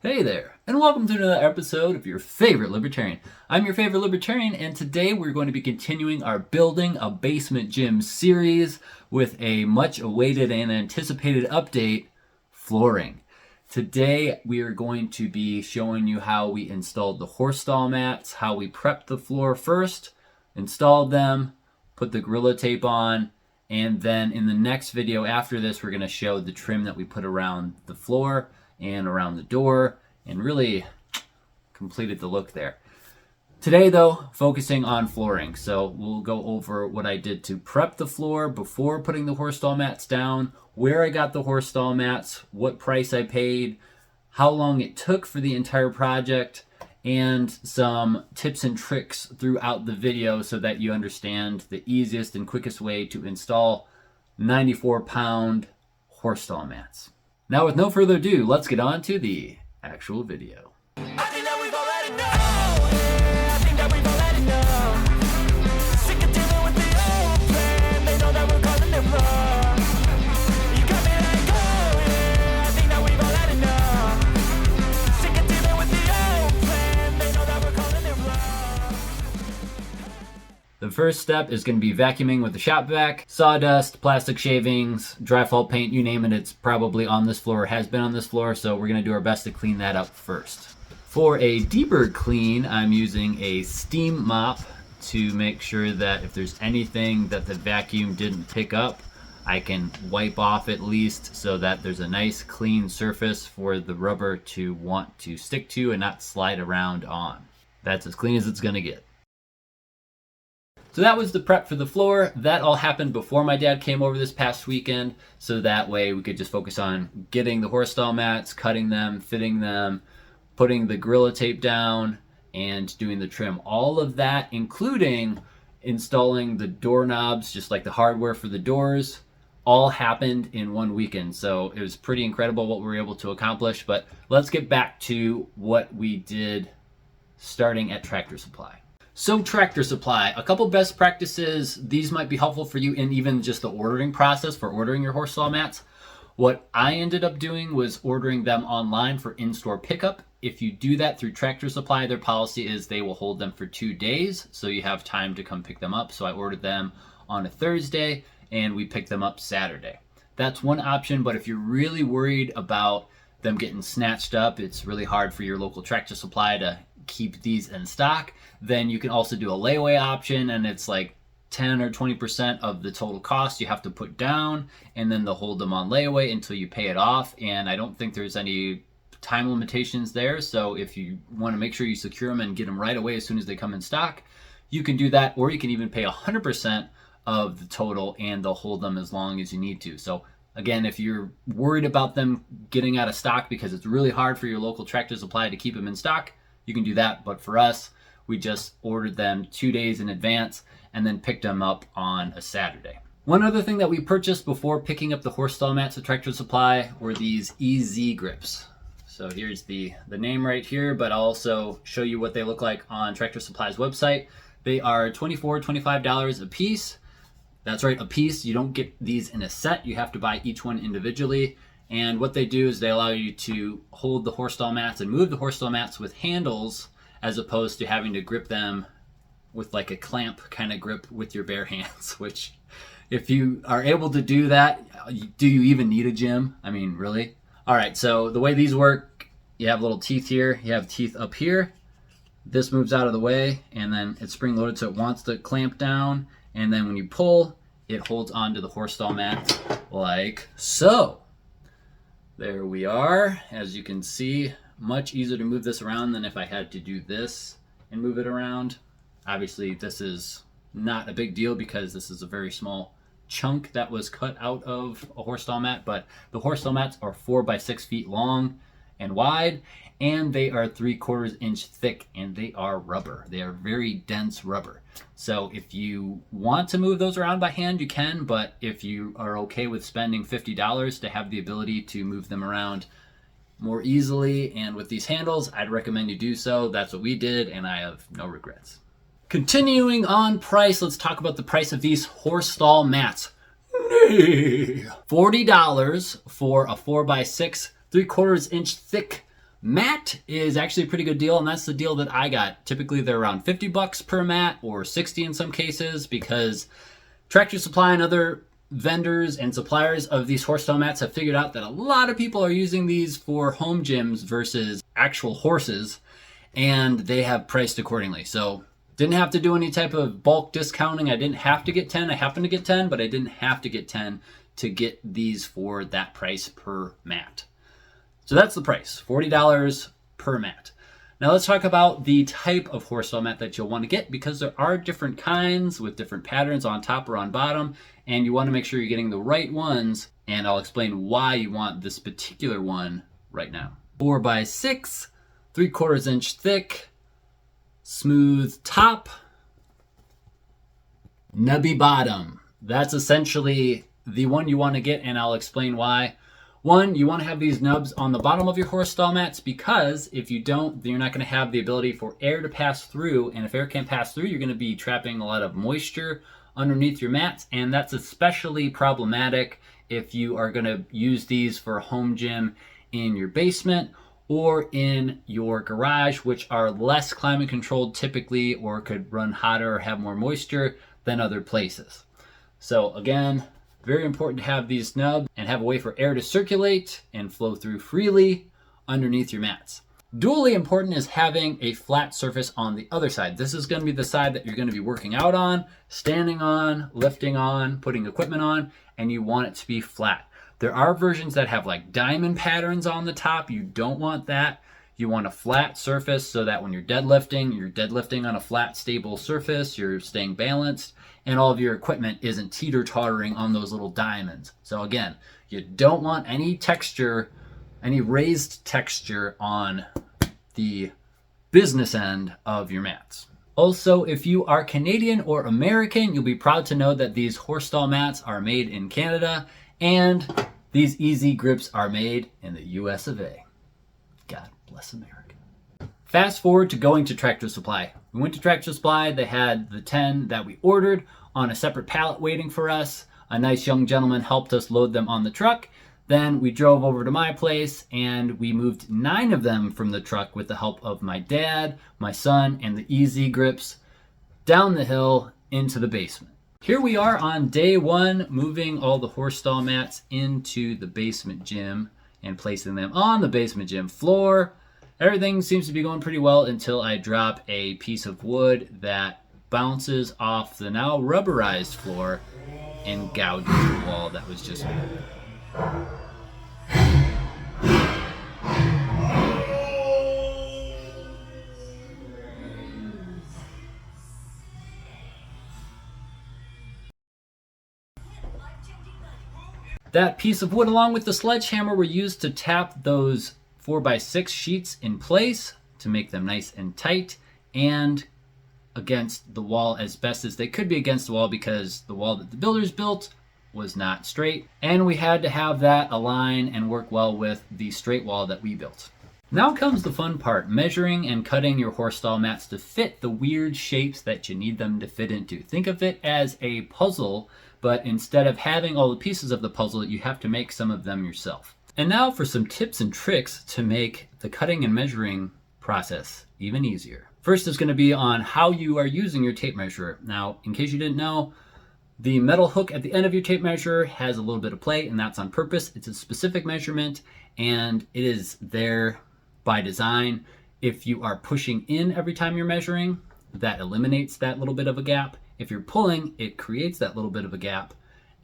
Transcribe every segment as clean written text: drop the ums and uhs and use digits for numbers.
Hey there, and welcome to another episode of your favorite libertarian. I'm your favorite libertarian, and today we're going to be continuing our Building a Basement Gym series with a much awaited and anticipated update, flooring. Today we are going to be showing you how we installed the horse stall mats, how we prepped the floor first, installed them, put the Gorilla Tape on, and then in the next video after this we're going to show the trim that we put around the floor and around the door, and really completed the look there. Today though, focusing on flooring. So we'll go over what I did to prep the floor before putting the horse stall mats down, where I got the horse stall mats, what price I paid, how long it took for the entire project, and some tips and tricks throughout the video so that you understand the easiest and quickest way to install 94-pound horse stall mats. Now, with no further ado, let's get on to the actual video. The first step is going to be vacuuming with the shop vac. Sawdust, plastic shavings, dry fall paint, you name it, it's probably on this floor or has been on this floor, so we're going to do our best to clean that up first. For a deeper clean, I'm using a steam mop to make sure that if there's anything that the vacuum didn't pick up, I can wipe off at least so that there's a nice clean surface for the rubber to want to stick to and not slide around on. That's as clean as it's going to get. So that was the prep for the floor. That all happened before my dad came over this past weekend, so that way we could just focus on getting the horse stall mats, cutting them, fitting them, putting the Gorilla Tape down, and doing the trim. All of that, including installing the doorknobs, just like the hardware for the doors, all happened in one weekend. So it was pretty incredible what we were able to accomplish. But let's get back to what we did starting at Tractor Supply. So Tractor Supply, a couple best practices. These might be helpful for you in even just the ordering process for ordering your horse stall mats. What I ended up doing was ordering them online for in-store pickup. If you do that through Tractor Supply, their policy is they will hold them for 2 days, so you have time to come pick them up. So I ordered them on a Thursday, and we picked them up Saturday. That's one option, but if you're really worried about them getting snatched up, it's really hard for your local Tractor Supply to keep these in stock, then you can also do a layaway option, and it's like 10 or 20% of the total cost you have to put down, and then they'll hold them on layaway until you pay it off. And I don't think there's any time limitations there, so if you want to make sure you secure them and get them right away as soon as they come in stock, you can do that, or you can even pay 100% of the total and they'll hold them as long as you need to. So again, if you're worried about them getting out of stock because it's really hard for your local Tractor Supply to keep them in stock, you can do that. But for us, we just ordered them 2 days in advance and then picked them up on a Saturday. One other thing that we purchased before picking up the horse stall mats at Tractor Supply were these EZ grips. So here's the name right here, but I'll also show you what they look like on Tractor Supply's website. They are $24, $25 a piece. That's right, a piece. You don't get these in a set. You have to buy each one individually. And what they do is they allow you to hold the horse stall mats and move the horse stall mats with handles, as opposed to having to grip them with like a clamp kind of grip with your bare hands, which if you are able to do that, do you even need a gym? I mean, really? All right, so the way these work, you have little teeth here, you have teeth up here. This moves out of the way, and then it's spring loaded, so it wants to clamp down. And then when you pull, it holds onto the horse stall mat like so. There we are. As you can see, much easier to move this around than if I had to do this and move it around. Obviously, this is not a big deal because this is a very small chunk that was cut out of a horse stall mat, but the horse stall mats are 4 by 6 feet long and wide, and they are 3/4 inch thick, and they are rubber. They are very dense rubber. So if you want to move those around by hand, you can, but if you are okay with spending $50 to have the ability to move them around more easily and with these handles, I'd recommend you do so. That's what we did, and I have no regrets. Continuing on price, let's talk about the price of these horse stall mats. $40 for a 4 by 6 3/4 inch thick Mat is actually a pretty good deal, and that's the deal that I got. Typically they're around $50 per mat, or 60 in some cases, because Tractor Supply and other vendors and suppliers of these horse stall mats have figured out that a lot of people are using these for home gyms versus actual horses, and they have priced accordingly. So didn't have to do any type of bulk discounting. I didn't have to get 10. I happened to get 10, but I didn't have to get 10 to get these for that price per mat. So that's the price, $40 per mat. Now let's talk about the type of horse stall mat that you'll want to get, because there are different kinds with different patterns on top or on bottom, and you want to make sure you're getting the right ones, and I'll explain why you want this particular one right now. 4x6, 3/4 inch thick, smooth top, nubby bottom. That's essentially the one you want to get, and I'll explain why. One, you want to have these nubs on the bottom of your horse stall mats, because if you don't, then you're not going to have the ability for air to pass through, and if air can't pass through, you're going to be trapping a lot of moisture underneath your mats, and that's especially problematic if you are going to use these for a home gym in your basement or in your garage, which are less climate controlled typically, or could run hotter or have more moisture than other places. So again, very important to have these nubs and have a way for air to circulate and flow through freely underneath your mats. Dually important is having a flat surface on the other side. This is going to be the side that you're going to be working out on, standing on, lifting on, putting equipment on, and you want it to be flat. There are versions that have like diamond patterns on the top. You don't want that. You want a flat surface so that when you're deadlifting on a flat, stable surface, you're staying balanced, and all of your equipment isn't teeter-tottering on those little diamonds. So again, you don't want any texture, any raised texture on the business end of your mats. Also, if you are Canadian or American, you'll be proud to know that these horse stall mats are made in Canada, and these easy grips are made in the US of A. God bless America. Fast forward to going to Tractor Supply. We went to Tractor Supply. They had the 10 that we ordered on a separate pallet waiting for us. A nice young gentleman helped us load them on the truck. Then we drove over to my place and we moved 9 of them from the truck with the help of my dad, my son, and the easy grips down the hill into the basement. Here we are on day 1, moving all the horse stall mats into the basement gym and placing them on the basement gym floor. Everything seems to be going pretty well until I drop a piece of wood that bounces off the now rubberized floor and gouges the wall that was just moved. That piece of wood along with the sledgehammer were used to tap those 4x6 sheets in place to make them nice and tight and against the wall as best as they could be against the wall, because the wall that the builders built was not straight, and we had to have that align and work well with the straight wall that we built. Now comes the fun part, measuring and cutting your horse stall mats to fit the weird shapes that you need them to fit into. Think of it as a puzzle, but instead of having all the pieces of the puzzle, you have to make some of them yourself. And now for some tips and tricks to make the cutting and measuring process even easier. First is going to be on how you are using your tape measure. Now, in case you didn't know, the metal hook at the end of your tape measure has a little bit of play, and that's on purpose. It's a specific measurement, and it is there by design. If you are pushing in every time you're measuring, that eliminates that little bit of a gap. If you're pulling, it creates that little bit of a gap.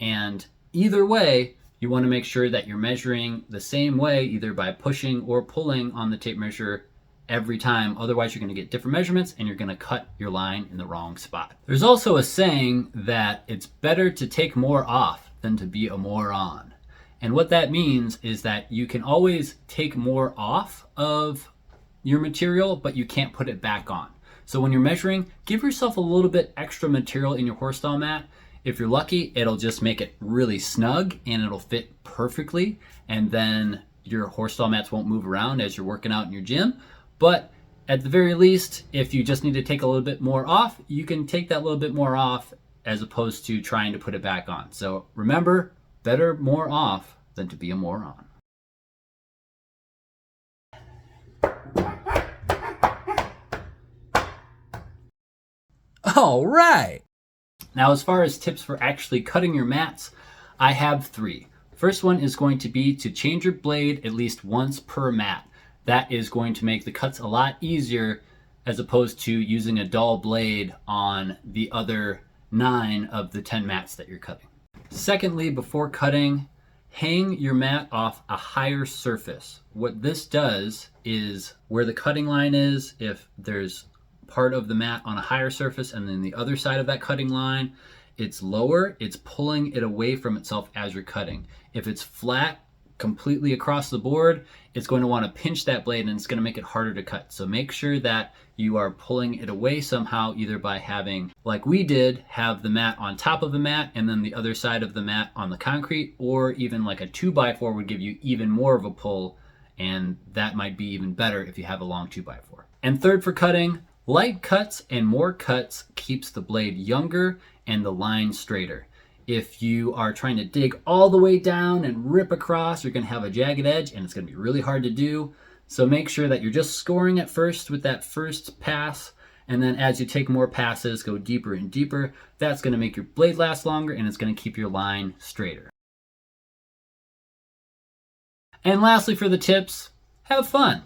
And either way, you want to make sure that you're measuring the same way, either by pushing or pulling on the tape measure every time. Otherwise, you're going to get different measurements and you're going to cut your line in the wrong spot. There's also a saying that it's better to take more off than to be a moron. And what that means is that you can always take more off of your material, but you can't put it back on. So when you're measuring, give yourself a little bit extra material in your horse stall mat. If you're lucky, it'll just make it really snug and it'll fit perfectly. And then your horse stall mats won't move around as you're working out in your gym. But at the very least, if you just need to take a little bit more off, you can take that little bit more off as opposed to trying to put it back on. So remember, better more off than to be a moron. All right. Now, as far as tips for actually cutting your mats, I have 3. First one is going to be to change your blade at least once per mat. That is going to make the cuts a lot easier as opposed to using a dull blade on the other 9 of the 10 mats that you're cutting. Secondly, before cutting, hang your mat off a higher surface. What this does is where the cutting line is, if there's part of the mat on a higher surface and then the other side of that cutting line, it's lower, it's pulling it away from itself as you're cutting. If it's flat completely across the board, it's going to want to pinch that blade and it's going to make it harder to cut. So make sure that you are pulling it away somehow, either by having, like we did, have the mat on top of the mat and then the other side of the mat on the concrete, or even like a 2x4 would give you even more of a pull, and that might be even better if you have a long 2x4. And third, for cutting, light cuts and more cuts keeps the blade younger and the line straighter. If you are trying to dig all the way down and rip across, you're going to have a jagged edge and it's going to be really hard to do. So make sure that you're just scoring at first with that first pass, and then as you take more passes, go deeper and deeper. That's going to make your blade last longer and it's going to keep your line straighter. And lastly, for the tips, have fun.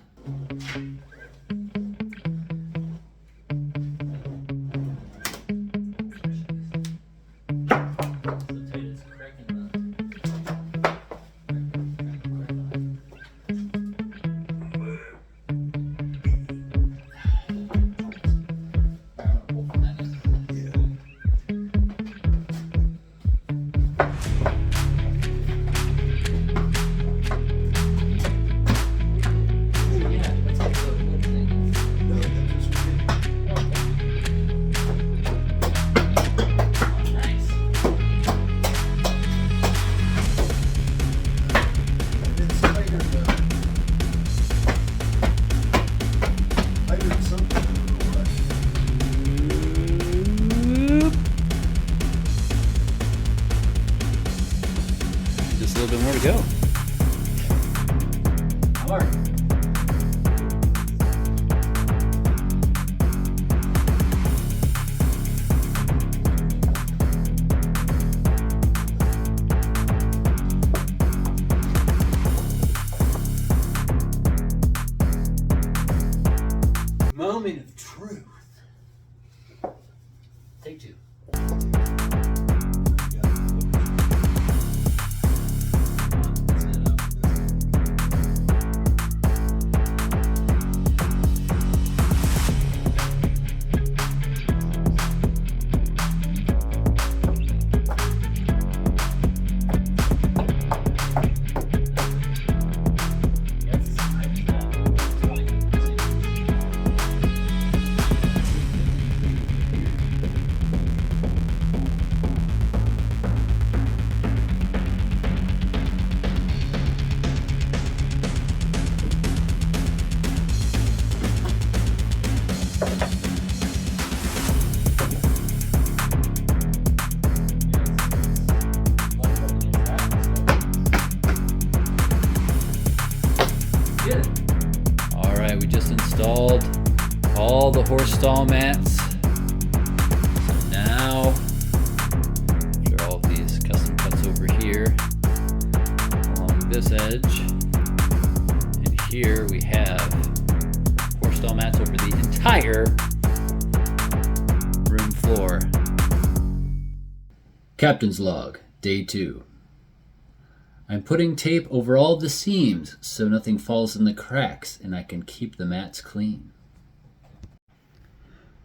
Just a little bit more to go. All right. Moment of truth. Take 2. All right, we just installed all the horse stall mats. So now, after all of these custom cuts over here, along this edge, and here we have horse stall mats over the entire room floor. Captain's log, day 2. I'm putting tape over all the seams so nothing falls in the cracks and I can keep the mats clean.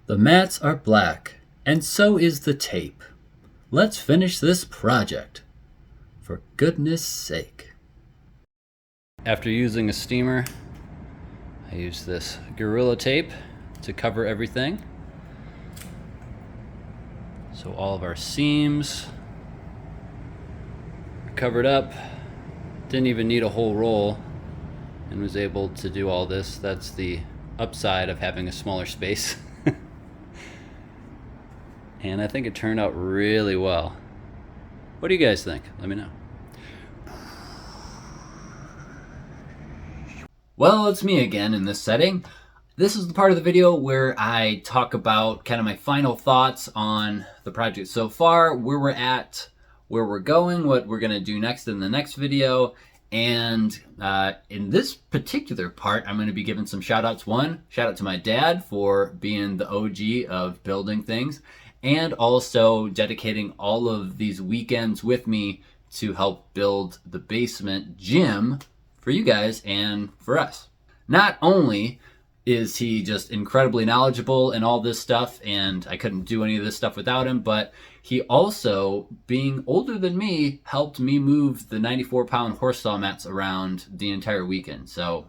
The mats are black, and so is the tape. Let's finish this project. For goodness sake. After using a steamer, I use this Gorilla tape to cover everything. So all of our seams are covered up. Didn't even need a whole roll and was able to do all this. That's the upside of having a smaller space. And I think it turned out really well. What do you guys think? Let me know. Well, it's me again in this setting. This is the part of the video where I talk about kind of my final thoughts on the project so far, where we're at, where we're going, what we're going to do next in the next video. And in this particular part, I'm going to be giving some shout outs. One, shout out to my dad for being the OG of building things, and also dedicating all of these weekends with me to help build the basement gym for you guys and for us. Not only is he just incredibly knowledgeable in all this stuff, and I couldn't do any of this stuff without him, but he also, being older than me, helped me move the 94-pound horse stall mats around the entire weekend. So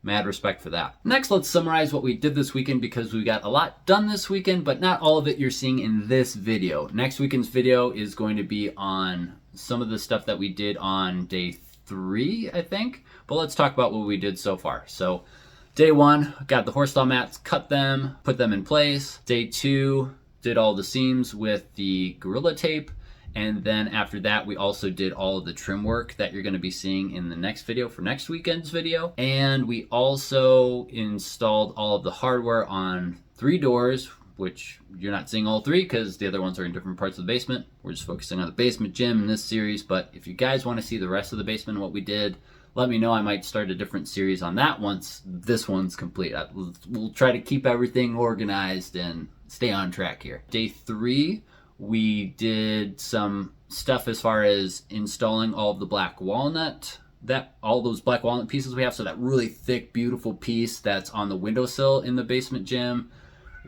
mad respect for that. Next, let's summarize what we did this weekend, because we got a lot done this weekend, but not all of it you're seeing in this video. Next weekend's video is going to be on some of the stuff that we did on day 3, I think. But let's talk about what we did so far. So day 1, got the horse stall mats, cut them, put them in place. Day 2, did all the seams with the Gorilla Tape. And then after that, we also did all of the trim work that you're going to be seeing in the next video for next weekend's video. And we also installed all of the hardware on 3 doors, which you're not seeing all 3 because the other ones are in different parts of the basement. We're just focusing on the basement gym in this series. But if you guys want to see the rest of the basement and what we did, let me know. I might start a different series on that once this one's complete. We'll try to keep everything organized and stay on track here. Day 3, we did some stuff as far as installing all of the black walnut, all those black walnut pieces we have. So that really thick, beautiful piece that's on the windowsill in the basement gym,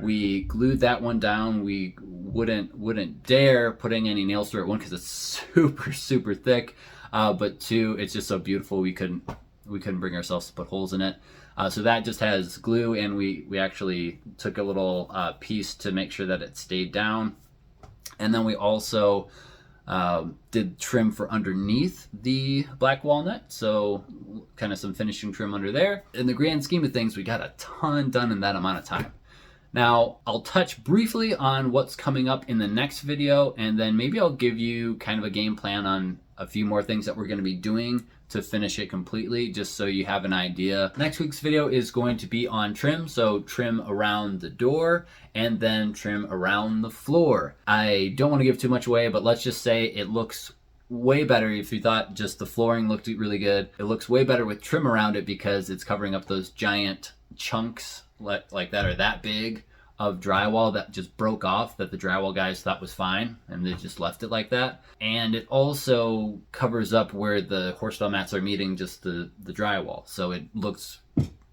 we glued that one down. We wouldn't dare putting any nails through it. One, because it's super, super thick. But 2, it's just so beautiful we couldn't bring ourselves to put holes in it. So that just has glue, and we actually took a little piece to make sure that it stayed down. And then we also did trim for underneath the black walnut, so kind of some finishing trim under there. In the grand scheme of things, we got a ton done in that amount of time. Now, I'll touch briefly on what's coming up in the next video, and then maybe I'll give you kind of a game plan on a few more things that we're going to be doing to finish it completely, just so you have an idea. Next week's video is going to be on trim, so trim around the door and then trim around the floor. I don't want to give too much away, but let's just say it looks way better. If you thought just the flooring looked really good, it looks way better with trim around it, because it's covering up those giant chunks like that are that big of drywall that just broke off, that the drywall guys thought was fine and they just left it like that. And it also covers up where the horse stall mats are meeting just the drywall, so it looks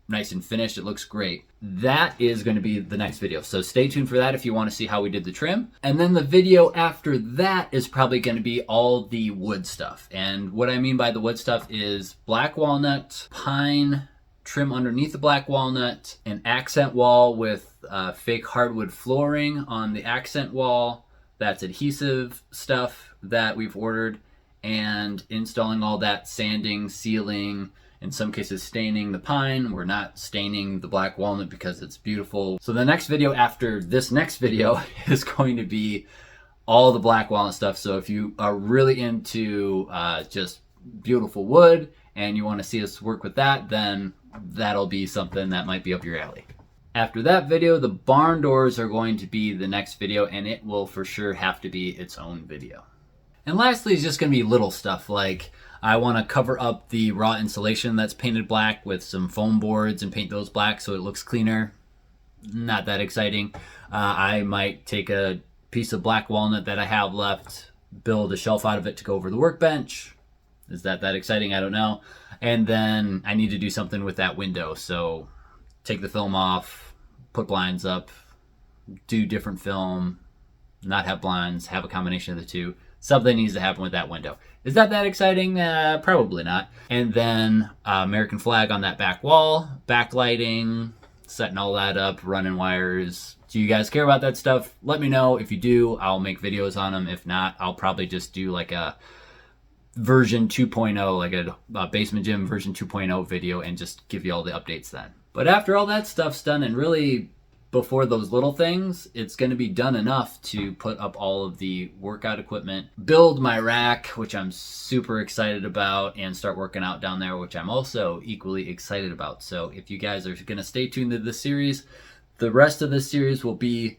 nice and finished. It looks great. That is going to be the next video, so stay tuned for that if you want to see how we did the trim. And then the video after that is probably going to be all the wood stuff. And what I mean by the wood stuff is black walnut, pine, trim underneath the black walnut, an accent wall with fake hardwood flooring on the accent wall. That's adhesive stuff that we've ordered, and installing all that, sanding, sealing, in some cases staining the pine. We're not staining the black walnut because it's beautiful. So the next video after this next video is going to be all the black walnut stuff. So if you are really into just beautiful wood and you want to see us work with that, then that'll be something that might be up your alley. After that video, the barn doors are going to be the next video, and it will for sure have to be its own video. And lastly is just going to be little stuff, like I want to cover up the raw insulation that's painted black with some foam boards and paint those black so it looks cleaner. Not that exciting. I might take a piece of black walnut that I have left, build a shelf out of it to go over the workbench. Is that exciting? I don't know. And then I need to do something with that window, so take the film off, put blinds up, do different film, not have blinds, have a combination of the two. Something needs to happen with that window. Is that exciting? Probably not. And then American flag on that back wall, backlighting, setting all that up, running wires. Do you guys care about that stuff? Let me know. If you do, I'll make videos on them. If not, I'll probably just do like a version 2.0, like a basement gym version 2.0 video, and just give you all the updates then. But after all that stuff's done, and really before those little things, it's going to be done enough to put up all of the workout equipment, build my rack, which I'm super excited about, and start working out down there, which I'm also equally excited about. So if you guys are going to stay tuned to this series, the rest of this series will be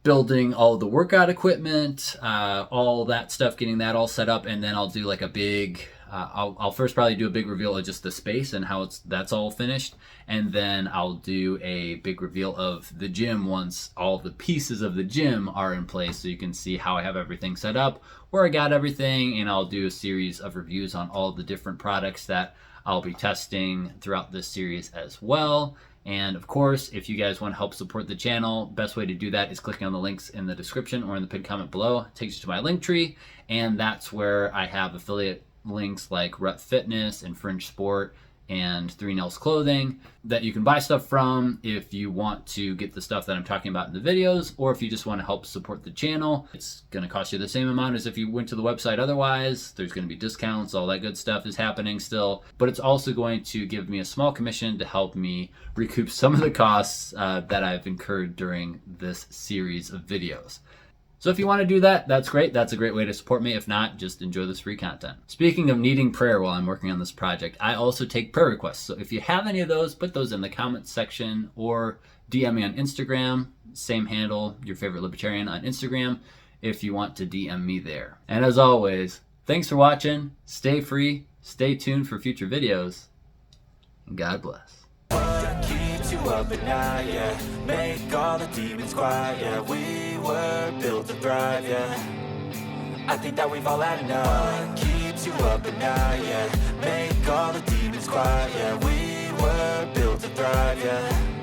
building all the workout equipment, all that stuff, getting that all set up, and then I'll do like a big, I'll first probably do a big reveal of just the space and how that's all finished, and then I'll do a big reveal of the gym once all the pieces of the gym are in place, so you can see how I have everything set up, where I got everything, and I'll do a series of reviews on all the different products that I'll be testing throughout this series as well. And of course, if you guys want to help support the channel, best way to do that is clicking on the links in the description or in the pinned comment below. It takes you to my link tree, and that's where I have affiliate links like Rut Fitness and Fringe Sport and 3 Nails Clothing that you can buy stuff from if you want to get the stuff that I'm talking about in the videos, or if you just want to help support the channel. It's going to cost you the same amount as if you went to the website otherwise. There's going to be discounts, all that good stuff is happening still, but it's also going to give me a small commission to help me recoup some of the costs that I've incurred during this series of videos. So if you want to do that, that's great. That's a great way to support me. If not, just enjoy this free content. Speaking of needing prayer while I'm working on this project, I also take prayer requests. So if you have any of those, put those in the comments section or DM me on Instagram. Same handle, your favorite libertarian on Instagram, if you want to DM me there. And as always, thanks for watching. Stay free, stay tuned for future videos, and God bless. Keeps you up at night, yeah. Make all the demons quiet, yeah. We were built to thrive, yeah. I think that we've all had enough. Keeps you up at night, yeah. Make all the demons quiet, yeah. We were built to thrive, yeah.